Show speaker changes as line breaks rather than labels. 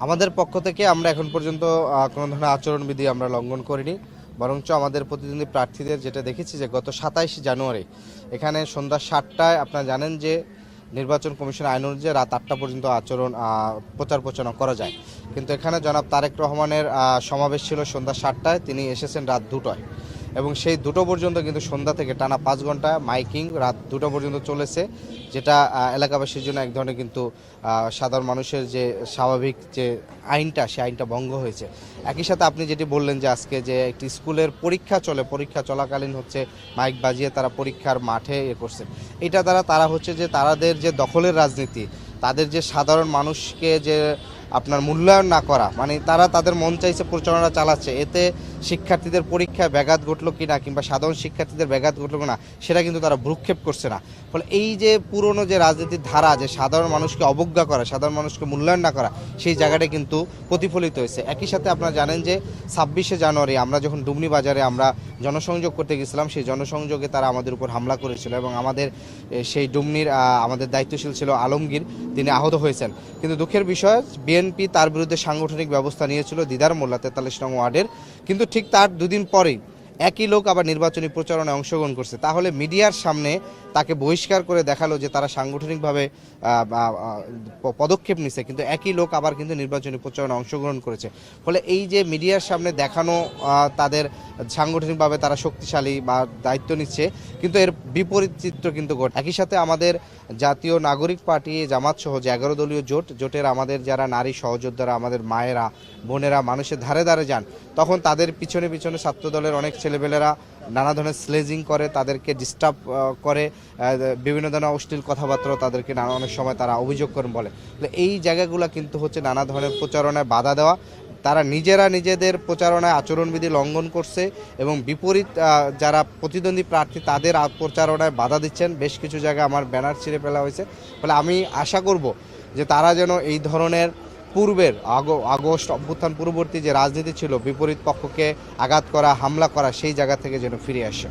আমাদের পক্ষ থেকে আমরা এখন পর্যন্ত কোনো ধরনের আচরণবিধি আমরা লঙ্ঘন করিনি, বরঞ্চ আমাদের প্রতিদ্বন্দ্বী প্রার্থীদের যেটা দেখেছি যে গত 27 জানুয়ারি এখানে সন্ধ্যা 7টায় আপনারা জানেন যে নির্বাচন কমিশন আইন অনুযায়ী রাত 8টা পর্যন্ত প্রচার প্রচারণা করা যায়, কিন্তু এখানে জনাব তারেক রহমানের সমাবেশ ছিল সন্ধ্যা 7টায়, তিনি এসেছেন রাত 2টায় এবং সেই 2টো পর্যন্ত কিন্তু সন্ধ্যা থেকে টানা 5 ঘন্টা মাইকিং রাত 2টো পর্যন্ত চলেছে, যেটা এলাকাবাসীর জন্য এক ধরনের কিন্তু সাধারণ মানুষের যে স্বাভাবিক যে আইনটা সেই আইনটা ভঙ্গ হয়েছে। একই সাথে আপনি যেটি বললেন যে আজকে যে একটি স্কুলের পরীক্ষা পরীক্ষা চলাকালীন হচ্ছে মাইক বাজিয়ে তারা পরীক্ষার মাঠে করছে, এটা দ্বারা তারা হচ্ছে যে তাদের যে দখলের রাজনীতি, তাদের যে সাধারণ মানুষকে যে আপনার মূল্যায়ন না করা, মানে তারা তাদের মন চাইছে প্রচারণা চালাচ্ছে, এতে শিক্ষার্থীদের পরীক্ষায় ব্যাঘাত ঘটলো কিনা কিংবা সাধারণ শিক্ষার্থীদের ব্যাঘাত ঘটলো কিনা সেটা কিন্তু তারা ভ্রুক্ষেপ করছে না। ফলে এই যে পুরনো যে রাজনীতির ধারা, যে সাধারণ মানুষকে অবজ্ঞা করা, সাধারণ মানুষকে মূল্যায়ন না করা, সেই জায়গাটা কিন্তু প্রতিফলিত হয়েছে। একই সাথে আপনারা জানেন যে 26শে জানুয়ারি আমরা যখন ডুমনি বাজারে আমরা জনসংযোগ করতে গেছিলাম, সেই জনসংযোগে তারা আমাদের উপর হামলা করেছিল এবং আমাদের সেই ডুমনির আমাদের দায়িত্বশীল ছিল আলমগীর, তিনি আহত হয়েছেন। কিন্তু দুঃখের বিষয়, বিএনপি তার বিরুদ্ধে সাংগঠনিক ব্যবস্থা নিয়েছিল দিদার মোল্লা 43 নং ওয়ার্ডের, কিন্তু ঠিক তার দুদিন পরেই একই লোক আবার নির্বাচনী প্রচারণায় অংশগ্রহণ করছে। তাহলে মিডিয়ার সামনে তাকে বহিষ্কার করে দেখালো যে তারা সাংগঠনিকভাবে পদক্ষেপ নিছে, কিন্তু একই লোক আবার কিন্তু নির্বাচনী প্রচারণায় অংশগ্রহণ করেছে। ফলে এই যে মিডিয়ার সামনে দেখানো তাদের সাংগঠনিকভাবে তারা শক্তিশালী বা দায়িত্ব নিচ্ছে, কিন্তু এর বিপরীত চিত্র কিন্তু ঘটে। একই সাথে আমাদের জাতীয় নাগরিক পার্টি জামাত সহ যে 11 দলীয় জোটের আমাদের যারা নারী সহযোদ্ধারা, আমাদের মায়েরা বোনেরা মানুষের ধারে ধারে যান, তখন তাদের পিছনে পিছনে ছাত্র দলের অনেক ছেলেপেলেরা নানা ধরনের স্লেজিং করে, তাদেরকে ডিস্টার্ব করে, বিভিন্ন ধরনের অশ্লীল কথাবার্তা তাদেরকে অনেক সময় তারা অভিযোগ করেন বলে। এই জায়গাগুলো কিন্তু হচ্ছে নানা ধরনের প্রচারণায় বাধা দেওয়া, তারা নিজেরা নিজেদের প্রচারণায় আচরণবিধি লঙ্ঘন করছে এবং বিপরীত যারা প্রতিদ্বন্দ্বী প্রার্থী তাদের প্রচারণায় বাধা দিচ্ছেন। বেশ কিছু জায়গায় আমার ব্যানার ছিঁড়ে ফেলা হয়েছে। ফলে আমি আশা করব যে তারা যেন এই ধরনের পূর্বের আগস্ট অভ্যুত্থান পূর্ববর্তী যে রাজনীতি ছিল, বিপরীত পক্ষকে আঘাত করা, হামলা করা, সেই জায়গা থেকে যেন ফিরে আসে।